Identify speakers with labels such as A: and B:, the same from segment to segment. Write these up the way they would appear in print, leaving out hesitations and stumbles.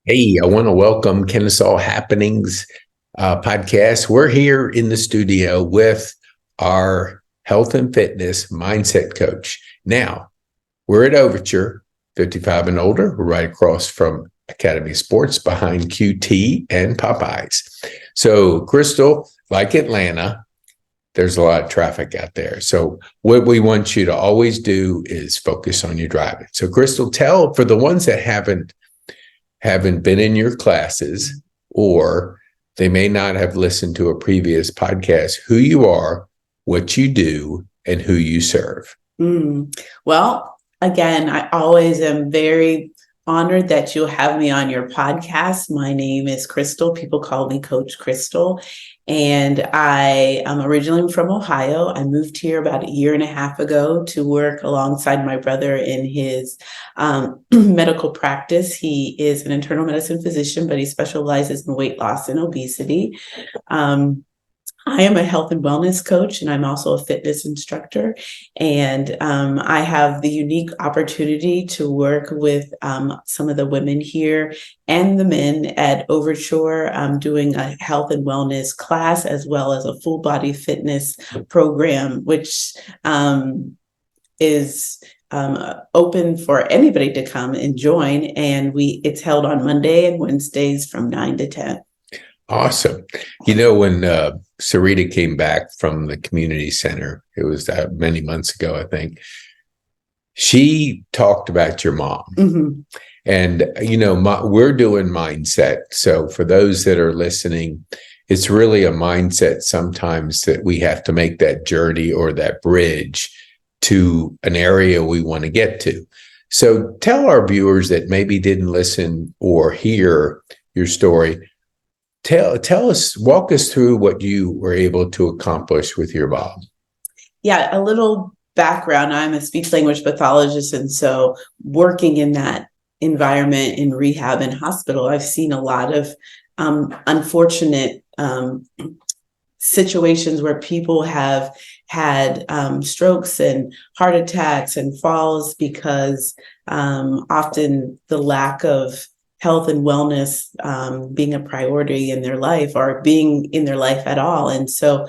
A: Hey, I want to welcome Kennesaw Happenings podcast. We're here in the studio with our health and fitness mindset coach. Now, we're at Overture, 55 and older. We're right across from Academy Sports behind QT and Popeyes. So, Crystal, like Atlanta, there's a lot of traffic out there. So, what we want you to always do is focus on your driving. So, Crystal, tell for the ones that haven't been in your classes, or they may not have listened to a previous podcast, who you are, what you do, and who you serve.
B: Well, again, I always am very honored that you'll have me on your podcast. My name is Crystal. People call me Coach Crystal. And I am originally from Ohio. I moved here about a year and a half ago to work alongside my brother in his medical practice. He is an internal medicine physician, but he specializes in weight loss and obesity. I am a health and wellness coach, and I'm also a fitness instructor. And I have the unique opportunity to work with some of the women here and the men at Overture, doing a health and wellness class as well as a full body fitness program, which is open for anybody to come and join. And it's held on Monday and Wednesdays from 9 to 10.
A: Awesome. You know, when Sarita came back from the community center, it was many months ago, I think, she talked about your mom.
B: Mm-hmm.
A: And, you know, we're doing mindset. So for those that are listening, it's really a mindset sometimes that we have to make that journey or that bridge to an area we want to get to. So tell our viewers that maybe didn't listen or hear your story. Tell us, walk us through what you were able to accomplish with your mom.
B: Yeah, a little background. I'm a speech language pathologist. And so working in that environment in rehab and hospital, I've seen a lot of unfortunate situations where people have had strokes and heart attacks and falls because often the lack of health and wellness being a priority in their life or being in their life at all. And so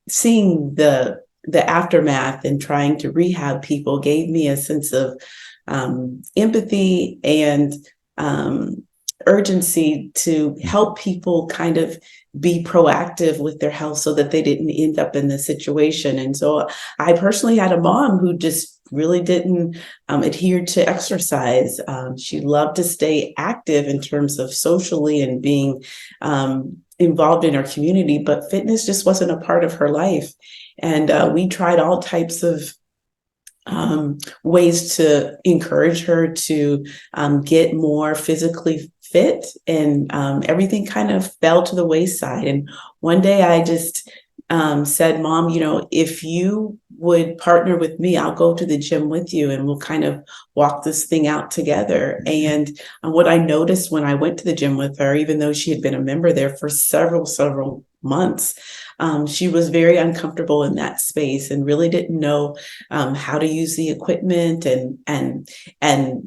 B: seeing the aftermath and trying to rehab people gave me a sense of empathy and urgency to help people kind of be proactive with their health so that they didn't end up in this situation. And so I personally had a mom who just really didn't adhere to exercise. She loved to stay active in terms of socially and being involved in her community, but fitness just wasn't a part of her life. And we tried all types of ways to encourage her to get more physically fit, and everything kind of fell to the wayside. And one day I just said, Mom, if you would partner with me, I'll go to the gym with you and we'll kind of walk this thing out together. And what I noticed when I went to the gym with her, even though she had been a member there for several months, she was very uncomfortable in that space and really didn't know how to use the equipment and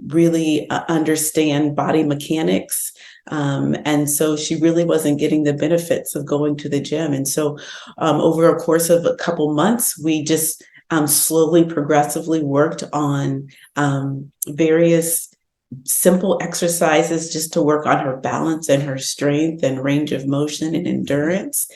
B: really understand body mechanics. And so she really wasn't getting the benefits of going to the gym. And so over a course of a couple months, we just slowly, progressively worked on various simple exercises just to work on her balance and her strength and range of motion and endurance.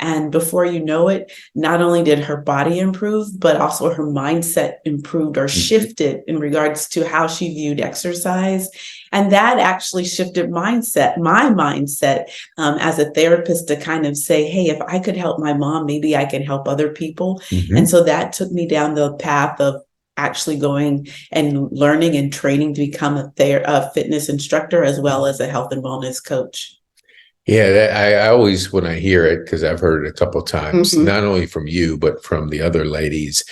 B: And before you know it, not only did her body improve, but also her mindset improved or shifted in regards to how she viewed exercise. And that actually shifted my mindset as a therapist to kind of say, hey, if I could help my mom, maybe I can help other people. Mm-hmm. And so that took me down the path of actually going and learning and training to become a fitness instructor as well as a health and wellness coach.
A: Yeah, I always, when I hear it, because I've heard it a couple of times, mm-hmm. not only from you, but from the other ladies,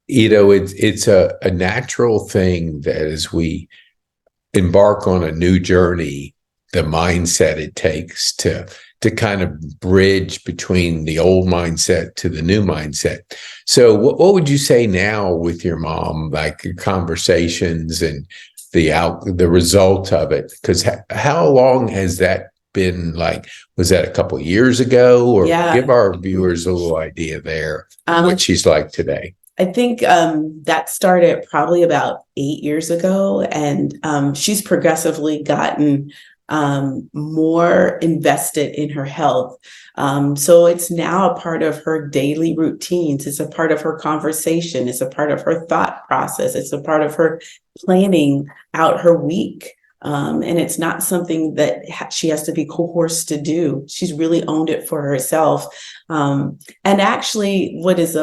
A: it's a natural thing that as we embark on a new journey, the mindset it takes to kind of bridge between the old mindset to the new mindset. So what would you say now with your mom, like your conversations and the result of it? Because how long has that been? Like, was that a couple of years ago? Or give our viewers a little idea there what she's like today.
B: I think that started probably about 8 years ago, and she's progressively gotten more invested in her health. So it's now a part of her daily routines. It's a part of her conversation. It's a part of her thought process. It's a part of her planning out her week. And it's not something that she has to be coerced to do. She's really owned it for herself. And actually, what is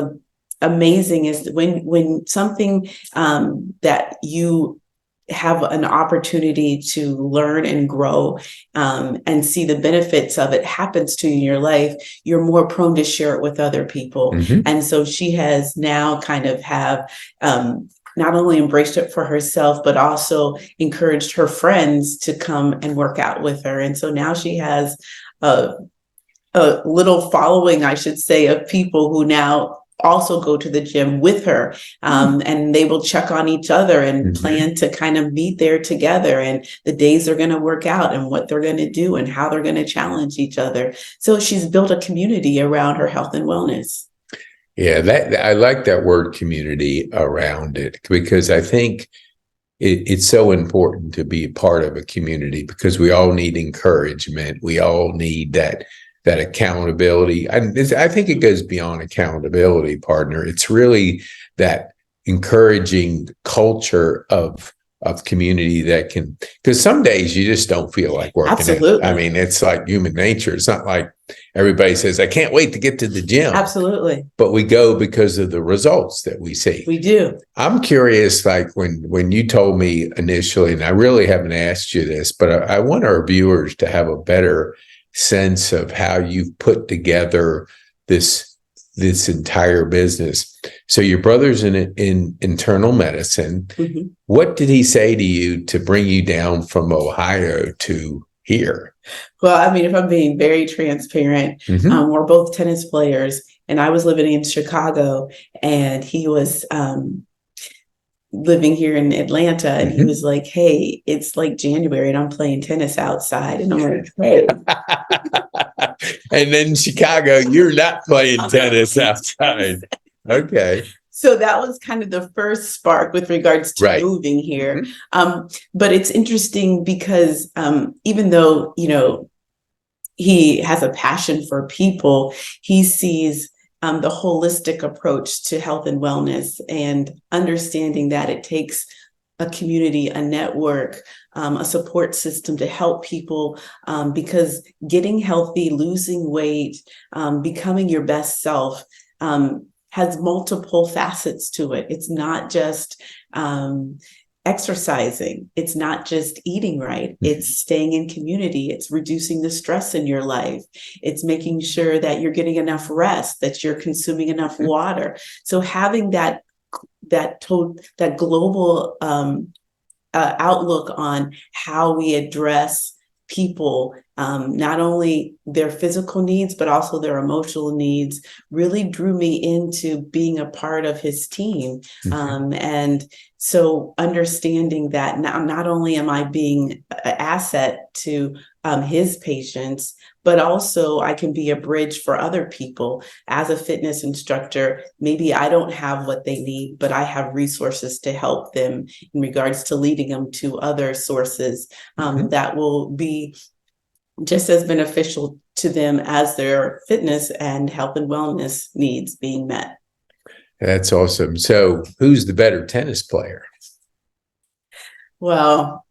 B: amazing is when something that you have an opportunity to learn and grow and see the benefits of it happens to you in your life, you're more prone to share it with other people. And so she has now kind of have not only embraced it for herself, but also encouraged her friends to come and work out with her. And so now she has a little following, I should say, of people who now also go to the gym with her, and they will check on each other and plan to kind of meet there together, and the days they're going to work out and what they're going to do and how they're going to challenge each other. So she's built a community around her health and wellness.
A: Yeah, I like that word community around it, because I think it's so important to be part of a community, because we all need encouragement. We all need that accountability. And I think it goes beyond accountability, partner. It's really that encouraging culture of community that can, because some days you just don't feel like working.
B: Absolutely.
A: I mean, it's like human nature. It's not like everybody says, I can't wait to get to the gym.
B: Absolutely.
A: But we go because of the results that we see.
B: We do.
A: I'm curious, like when you told me initially, and I really haven't asked you this, but I want our viewers to have a better sense of how you've put together this entire business. So your brother's in internal medicine. What did he say to you to bring you down from Ohio to here?
B: Well, I mean, if I'm being very transparent, we're both tennis players, and I was living in Chicago, and he was living here in Atlanta, and he was like, hey, it's like January and I'm playing tennis outside. And I'm like, hey.
A: And then Chicago, you're not playing tennis outside. Okay.
B: So that was kind of the first spark with regards to moving here. But it's interesting because even though, he has a passion for people, he sees the holistic approach to health and wellness, and understanding that it takes a community, a network, a support system to help people, because getting healthy, losing weight, becoming your best self has multiple facets to it. It's not just exercising. It's not just eating right. It's staying in community. It's reducing the stress in your life. It's making sure that you're getting enough rest, that you're consuming enough water. So having that global outlook on how we address people, not only their physical needs, but also their emotional needs, really drew me into being a part of his team. And so understanding that not only am I being an asset to his patients, but also I can be a bridge for other people. As a fitness instructor, maybe I don't have what they need, but I have resources to help them in regards to leading them to other sources that will be just as beneficial to them as their fitness and health and wellness needs being met.
A: That's awesome. So who's the better tennis player?
B: Well,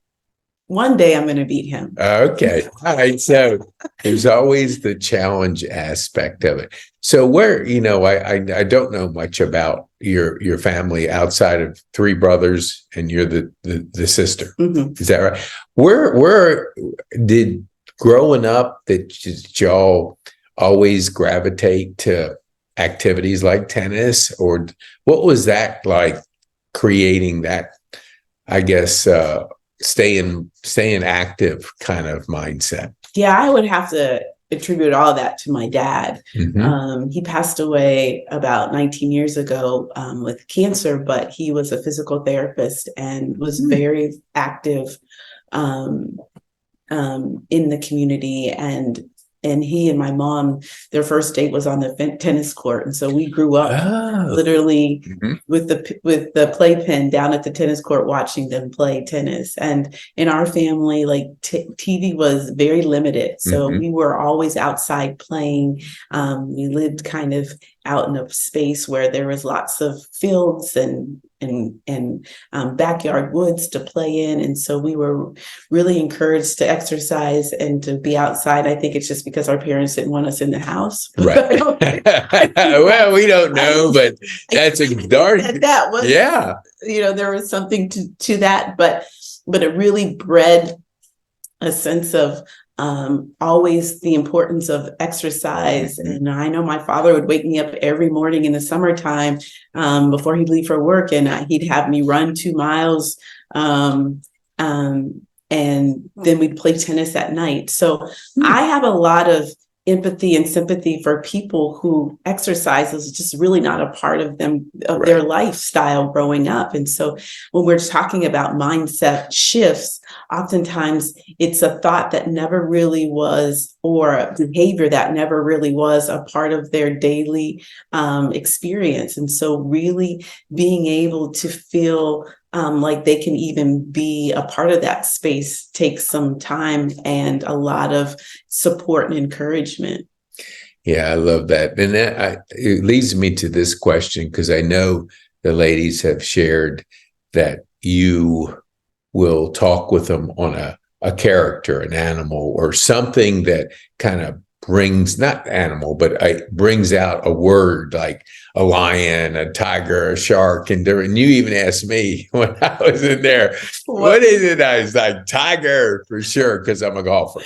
B: one day I'm going to beat him.
A: Okay. All right. So there's always the challenge aspect of it. So where, I don't know much about your family outside of 3 brothers and you're the sister. Is that right? Where did growing up that y'all always gravitate to activities like tennis, or what was that like, creating that, I guess, staying active kind of mindset?
B: Yeah, I would have to attribute all of that to my dad. He passed away about 19 years ago with cancer, but he was a physical therapist and was very active in the community. And he and my mom, their first date was on the tennis court. And so we grew up literally with the playpen down at the tennis court, watching them play tennis. And in our family, like TV was very limited. So we were always outside playing. We lived kind of out in a space where there was lots of fields and backyard woods to play in. And so we were really encouraged to exercise and to be outside. I think it's just because our parents didn't want us in the house.
A: Right. Well, we don't know, but that's a dark.
B: That was, there was something to that, but it really bred a sense of always the importance of exercise. And I know my father would wake me up every morning in the summertime before he'd leave for work, and he'd have me run 2 miles. And then we'd play tennis at night. So I have a lot of empathy and sympathy for people who exercise is just really not a part of their lifestyle growing up. And so when we're talking about mindset shifts, oftentimes it's a thought that never really was, or a behavior that never really was a part of their daily experience. And so really being able to feel like they can even be a part of that space takes some time and a lot of support and encouragement.
A: Yeah, I love that. And it leads me to this question, because I know the ladies have shared that you will talk with them on a character, an animal, or something that kind of brings, not animal, but brings out a word like a lion, a tiger, a shark. And you even asked me when I was in there, what is it? I was like, tiger for sure, because I'm a golfer.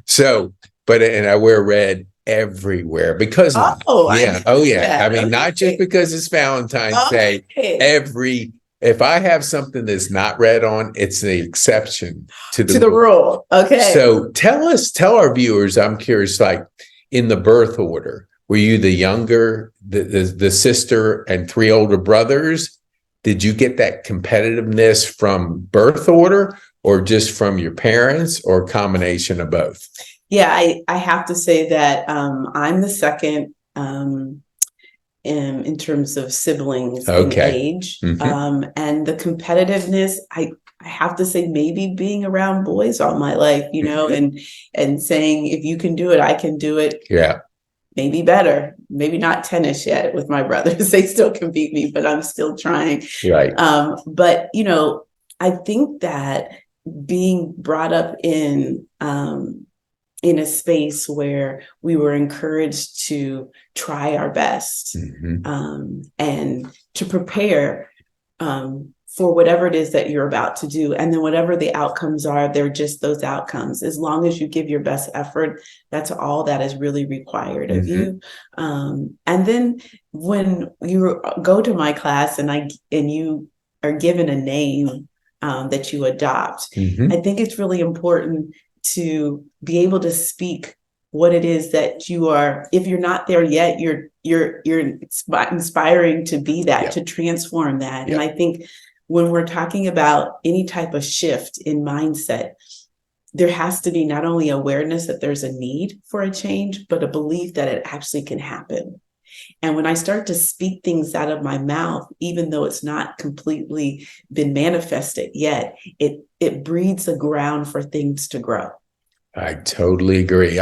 A: So, and I wear red everywhere because I mean, not just because it's Valentine's Day. If I have something that's not red on, it's the exception to the
B: rule. Okay.
A: So tell our viewers, I'm curious, like in the birth order, were you the younger, the sister and 3 older brothers? Did you get that competitiveness from birth order, or just from your parents, or a combination of both?
B: Yeah, I have to say that I'm the second in terms of siblings in age. And the competitiveness, I have to say, maybe being around boys all my life, and saying, if you can do it, I can do it.
A: Yeah.
B: Maybe better, maybe not tennis yet with my brothers. They still can beat me, but I'm still trying.
A: Right.
B: But, I think that being brought up in a space where we were encouraged to try our best and to prepare for whatever it is that you're about to do. And then whatever the outcomes are, they're just those outcomes. As long as you give your best effort, that's all that is really required of you. And then when you go to my class and you are given a name that you adopt, I think it's really important to be able to speak what it is that you are. If you're not there yet, you're inspiring to be that, to transform that. And I think when we're talking about any type of shift in mindset, there has to be not only awareness that there's a need for a change, but a belief that it actually can happen. And when I start to speak things out of my mouth, even though it's not completely been manifested yet, it breeds the ground for things to grow.
A: I totally agree.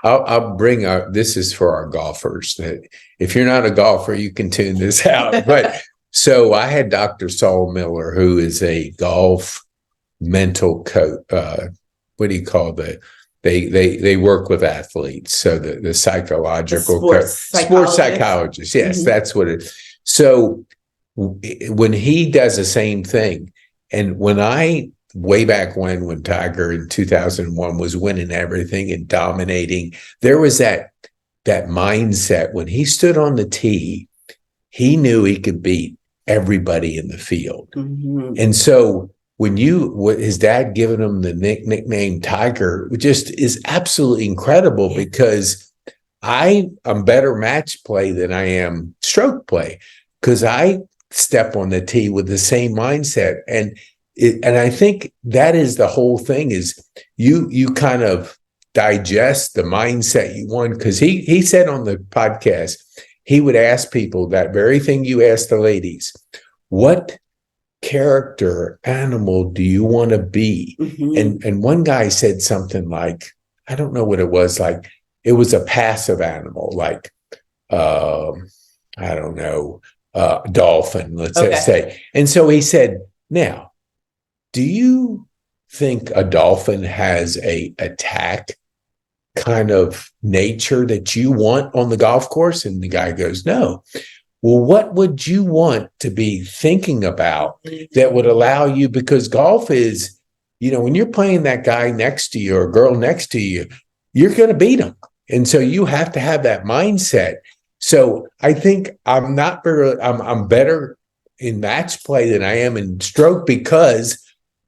A: I'll bring this is for our golfers, that if you're not a golfer, you can tune this out. But so I had Dr. Saul Miller, who is a golf mental coach. What do you call that? They work with athletes. So the psychological sports psychologist. Yes, that's what it is. So when he does the same thing, and way back when Tiger in 2001 was winning everything and dominating, there was that mindset when he stood on the tee, he knew he could beat everybody in the field. And so his dad giving him the nickname Tiger just is absolutely incredible because I'm better match play than I am stroke play because I step on the tee with the same mindset. And I think that is the whole thing is you kind of digest the mindset you want. Because he said on the podcast, he would ask people that very thing you asked the ladies, what character animal do you want to be? And one guy said something like, I don't know what it was, like it was a passive animal, like I don't know, dolphin, let's say. And so he said, now, do you think a dolphin has a attack kind of nature that you want on the golf course? And the guy goes, no. Well, what would you want to be thinking about that would allow you? Because golf is, when you're playing that guy next to you or a girl next to you, you're going to beat them. And so you have to have that mindset. So I think I'm better in match play than I am in stroke because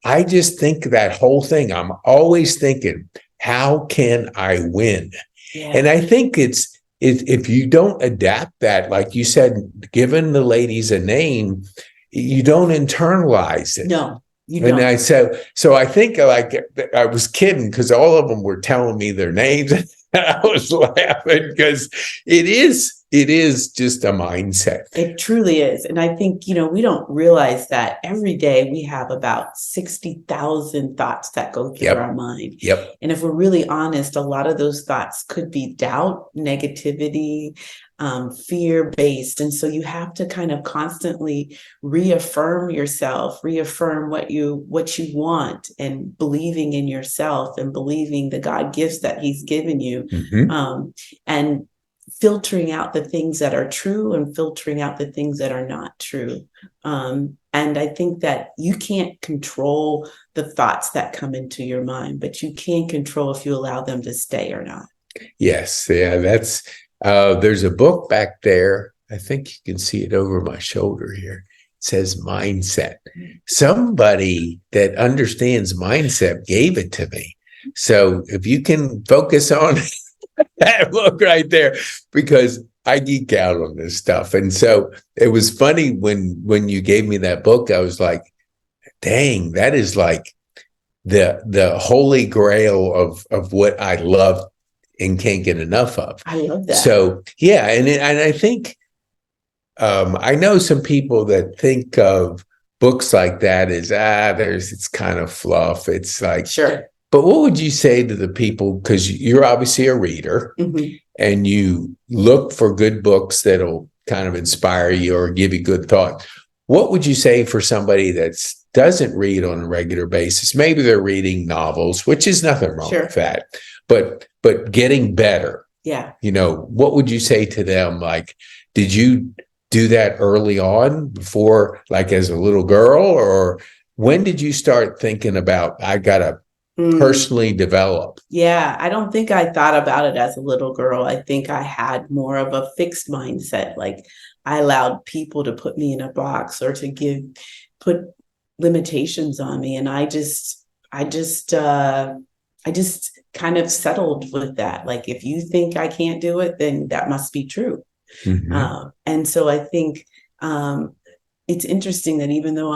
A: I just think that whole thing. I'm always thinking, how can I win? Yeah. And I think if you don't adapt that, like you said, giving the ladies a name, you don't internalize it.
B: No, you don't.
A: And so I think like I was kidding because all of them were telling me their names. And I was laughing because it is just a mindset.
B: It truly is. And I think, we don't realize that every day we have about 60,000 thoughts that go through our mind.
A: Yep.
B: And if we're really honest, a lot of those thoughts could be doubt, negativity, fear-based. And so you have to kind of constantly reaffirm yourself, reaffirm what you want, and believing in yourself and believing the God gifts that he's given you. And filtering out the things that are true and filtering out the things that are not true. And I think that you can't control the thoughts that come into your mind, but you can control if you allow them to stay or not.
A: Yes. Yeah, that's, there's a book back there. I think you can see it over my shoulder here. It says Mindset. Somebody that understands mindset gave it to me. So if you can focus on that book right there, because I geek out on this stuff. And so it was funny when you gave me that book, I was like, dang, that is like the holy grail of what I love and can't get enough of.
B: I love that.
A: So yeah, and I think I know some people that think of books like that as it's kind of fluff. It's like,
B: sure.
A: But what would you say to the people, because you're obviously a reader and you look for good books that'll kind of inspire you or give you good thought. What would you say for somebody that doesn't read on a regular basis? Maybe they're reading novels, which is nothing wrong with that, but getting better.
B: Yeah.
A: What would you say to them? Like, did you do that early on before, like as a little girl, or when did you start thinking about, I got to personally develop?
B: Yeah, I don't think I thought about it as a little girl. I think I had more of a fixed mindset. Like I allowed people to put me in a box or to put limitations on me. And I just kind of settled with that. Like, if you think I can't do it, then that must be true. And so I think it's interesting that even though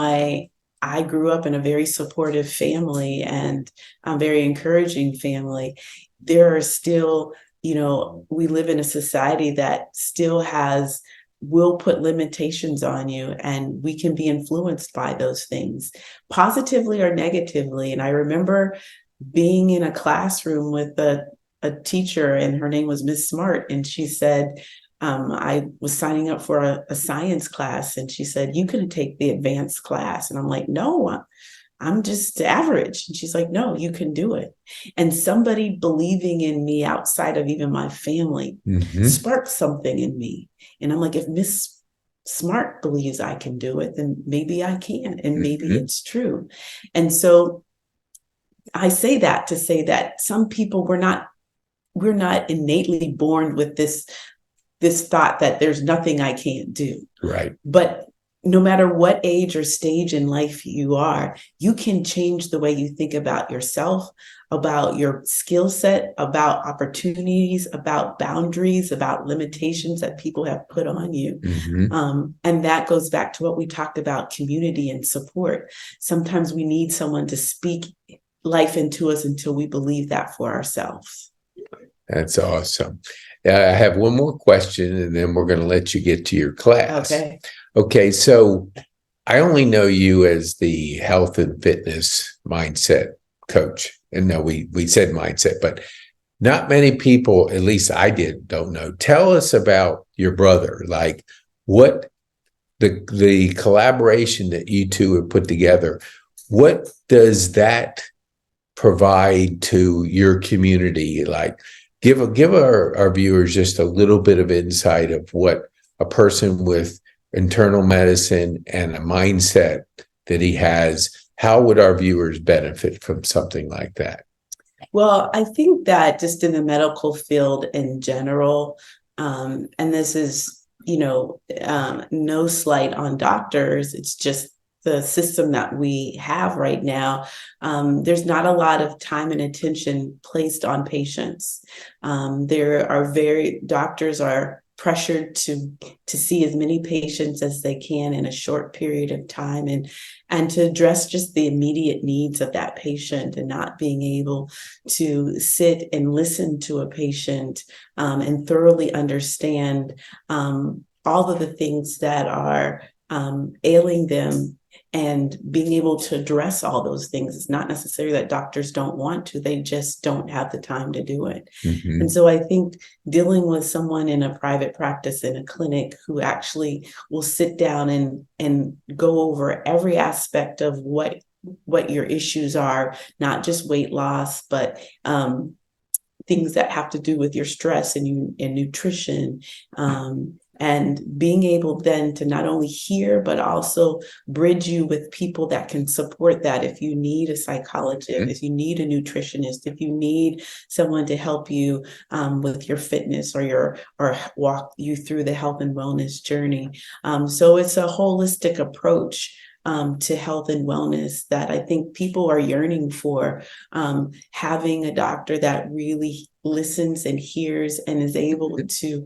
B: I grew up in a very supportive family and a very encouraging family, there are still, we live in a society that still will put limitations on you, and we can be influenced by those things, positively or negatively. And I remember being in a classroom with a teacher, and her name was Miss Smart, and she said, I was signing up for a science class, and she said, you can take the advanced class. And I'm like, no, I'm just average. And she's like, no, you can do it. And somebody believing in me outside of even my family sparked something in me. And I'm like, if Miss Smart believes I can do it, then maybe I can, and maybe it's true. And so I say that to say that some people, we're not innately born with this thought that there's nothing I can't do.
A: Right.
B: But no matter what age or stage in life you are, you can change the way you think about yourself, about your skill set, about opportunities, about boundaries, about limitations that people have put on you. And that goes back to what we talked about, community and support. Sometimes we need someone to speak life into us until we believe that for ourselves.
A: That's awesome. I have one more question, and then we're going to let you get to your class. Okay, so I only know you as the health and fitness mindset coach. And no, we said mindset, but not many people, at least I don't know. Tell us about your brother, like what the collaboration that you two have put together. What does that provide to your community? Like, give our viewers just a little bit of insight of what a person with internal medicine and a mindset that he has, how would our viewers benefit from something like that?
B: Well, I think that just in the medical field in general, and this is, no slight on doctors, it's just the system that we have right now, there's not a lot of time and attention placed on patients. Doctors are pressured to see as many patients as they can in a short period of time, and to address just the immediate needs of that patient, and not being able to sit and listen to a patient and thoroughly understand all of the things that are ailing them, and being able to address all those things. It's not necessarily that doctors don't want to, they just don't have the time to do it. And so I think dealing with someone in a private practice, in a clinic, who actually will sit down and go over every aspect of what your issues are, not just weight loss, but things that have to do with your stress and nutrition, and being able then to not only hear, but also bridge you with people that can support that. If you need a psychologist, if you need a nutritionist, if you need someone to help you with your fitness, or walk you through the health and wellness journey. So it's a holistic approach to health and wellness that I think people are yearning for. Having a doctor that really listens and hears and is able to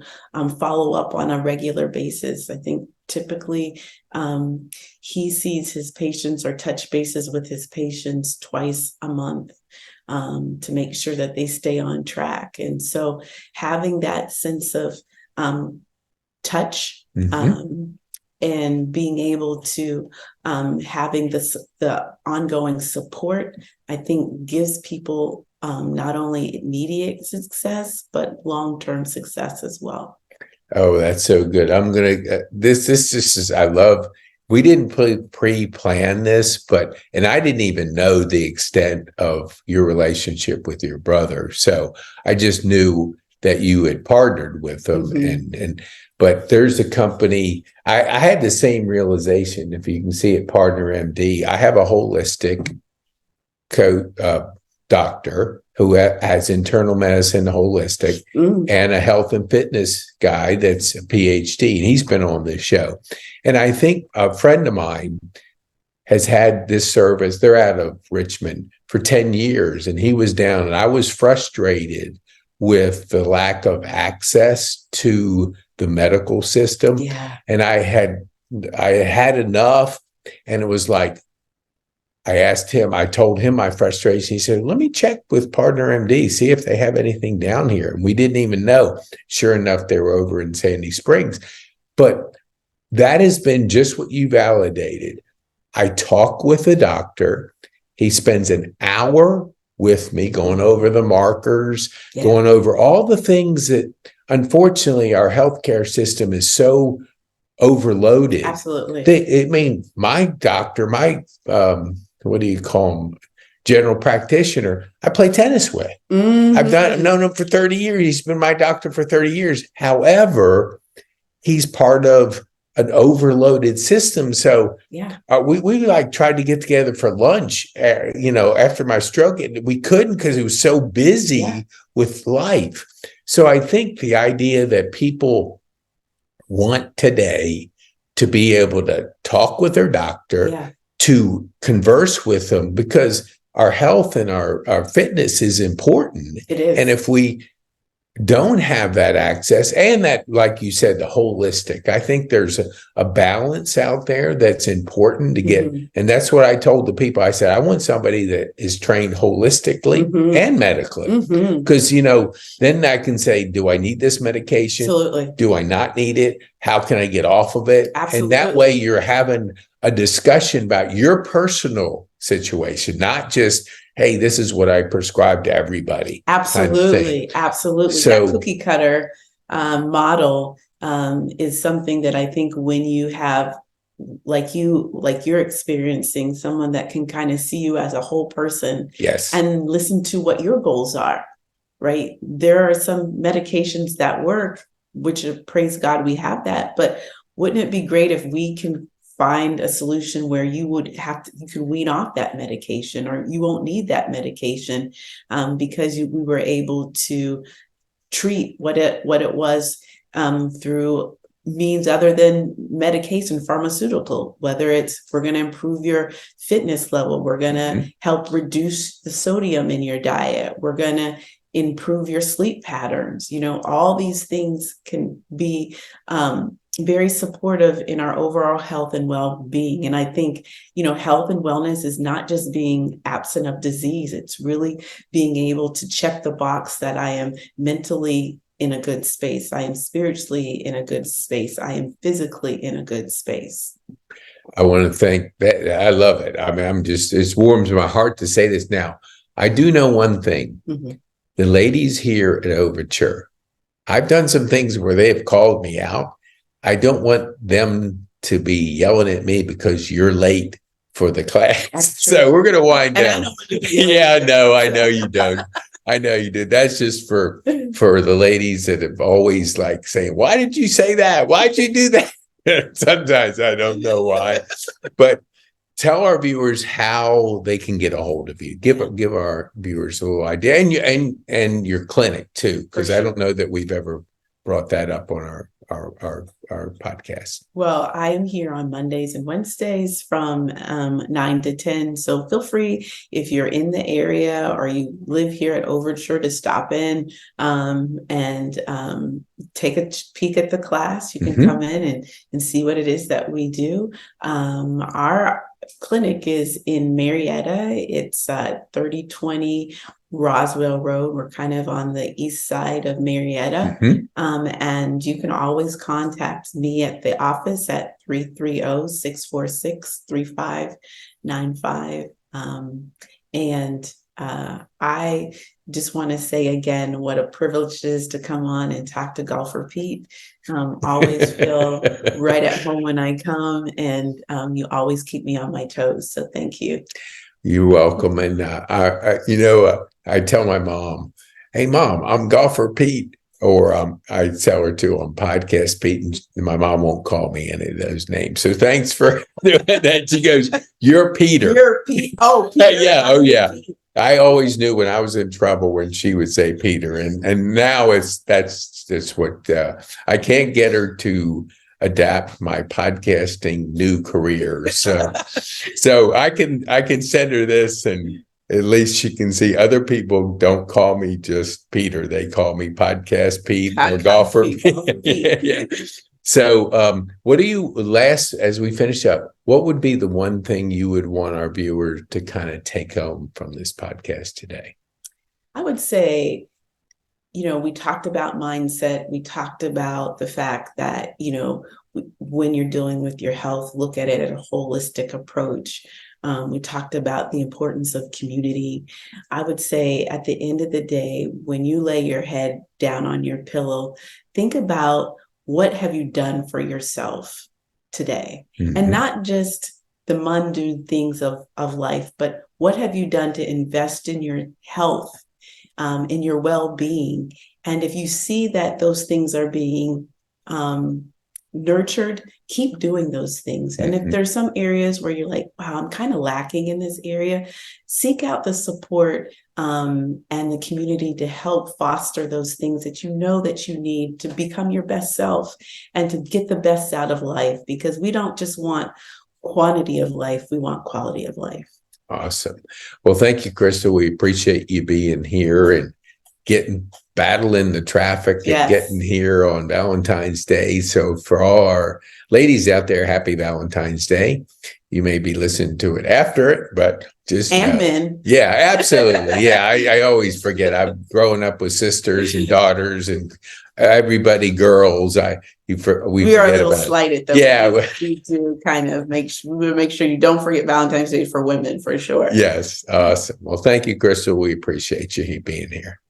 B: follow up on a regular basis. I think typically he sees his patients, or touch bases with his patients, twice a month to make sure that they stay on track. And so having that sense of touch, and being able to having the ongoing support, I think gives people not only immediate success, but long-term success as well.
A: Oh, that's so good. I'm going to, this just is, I love, we didn't pre-plan this, and I didn't even know the extent of your relationship with your brother. So I just knew that you had partnered with them, but there's a company, I had the same realization, if you can see it, Partner MD. I have a holistic doctor who has internal medicine, holistic, and a health and fitness guy that's a PhD, and he's been on this show. And I think a friend of mine has had this service. They're out of Richmond for 10 years, and he was down, and I was frustrated with the lack of access to the medical system. And I had enough, and it was like, I told him my frustration. He said, let me check with Partner MD, see if they have anything down here. And we didn't even know. Sure enough, they were over in Sandy Springs. But that has been just what you validated. I talk with a doctor. He spends an hour with me going over the markers, going over all the things that, unfortunately, our healthcare system is so overloaded.
B: Absolutely.
A: My doctor, what do you call him? General practitioner, I play tennis with. I've known him for 30 years. He's been my doctor for 30 years. However, he's part of an overloaded system. So we like tried to get together for lunch, after my stroke. We couldn't because he was so busy with life. So I think the idea that people want today to be able to talk with their doctor,
B: Yeah.
A: to converse with them, because our health and our fitness is important.
B: It is.
A: And if we don't have that access, and that, like you said, the holistic, I think there's a balance out there that's important to get. And that's what I told the people. I said, I want somebody that is trained holistically and medically, because, then I can say, do I need this medication?
B: Absolutely.
A: Do I not need it? How can I get off of it?
B: Absolutely.
A: And that way you're having a discussion about your personal situation, not just, hey, this is what I prescribe to everybody.
B: Absolutely. Absolutely.
A: So,
B: that cookie cutter model is something that I think when you have, like you're experiencing, someone that can kind of see you as a whole person,
A: yes,
B: and listen to what your goals are, right? There are some medications that work, which praise God we have that, but wouldn't it be great if we can find a solution where you can wean off that medication, or you won't need that medication because we were able to treat what it was through means other than medication, pharmaceutical, whether it's we're going to improve your fitness level, we're going to help reduce the sodium in your diet, we're going to improve your sleep patterns. All these things can be very supportive in our overall health and well-being. And I think, health and wellness is not just being absent of disease. It's really being able to check the box that I am mentally in a good space. I am spiritually in a good space. I am physically in a good space.
A: I want to thank that. I love it. I mean, it warms my heart to say this now. I do know one thing. The ladies here at Overture, I've done some things where they have called me out. I don't want them to be yelling at me because you're late for the class. So we're going to wind down. Yeah, I know you don't. I know you did. That's just for the ladies that have always like saying, why did you say that? Why'd you do that? Sometimes I don't know why, but tell our viewers how they can get a hold of you. Give our viewers a little idea, and your clinic too, because I don't know that we've ever brought that up on our podcast.
B: Well, I am here on Mondays and Wednesdays from 9 to 10. So feel free, if you're in the area or you live here at Overture, to stop in and take a peek at the class. You can come in and see what it is that we do. Our clinic is in Marietta. It's 3020 Roswell Road. We're kind of on the east side of Marietta. And you can always contact me at the office at 330-646-3595. And I just want to say again what a privilege it is to come on and talk to Golfer Pete. Always feel right at home when I come, and you always keep me on my toes. So thank you.
A: You're welcome. And I tell my mom, hey, Mom, I'm Golfer Pete. Or I tell her too, I'm Podcast Pete, and my mom won't call me any of those names. So thanks for doing that. She goes, you're Peter.
B: You're Pete. Oh, Peter.
A: Yeah. Oh, yeah. I always knew when I was in trouble when she would say Peter. And now that's what I can't get her to adapt my podcasting new career. So I can send her this, and at least she can see other people don't call me just Peter. They call me Podcast Pete or Golfer Pete. Yeah. So what do you, as we finish up, what would be the one thing you would want our viewers to kind of take home from this podcast today?
B: I would say, we talked about mindset. We talked about the fact that, when you're dealing with your health, look at it at a holistic approach. We talked about the importance of community. I would say at the end of the day, when you lay your head down on your pillow, think about what have you done for yourself today? And not just the mundane things of life, but what have you done to invest in your health, in your well-being? And if you see that those things are being nurtured, keep doing those things. And if there's some areas where you're like, wow, I'm kind of lacking in this area, seek out the support and the community to help foster those things that you know that you need to become your best self and to get the best out of life, because we don't just want quantity of life, we want quality of life.
A: Awesome. Well, thank you, Crystal. We appreciate you being here and battling the traffic and getting here on Valentine's Day. So for all our ladies out there, happy Valentine's Day. You may be listening to it after it, but just
B: men.
A: Yeah, absolutely. Yeah, I always forget. I'm growing up with sisters and daughters and everybody girls. We are a little
B: slighted though. Yeah, we do kind of make sure you don't forget Valentine's Day for women for sure.
A: Yes, awesome. Well, thank you, Crystal. We appreciate you being here.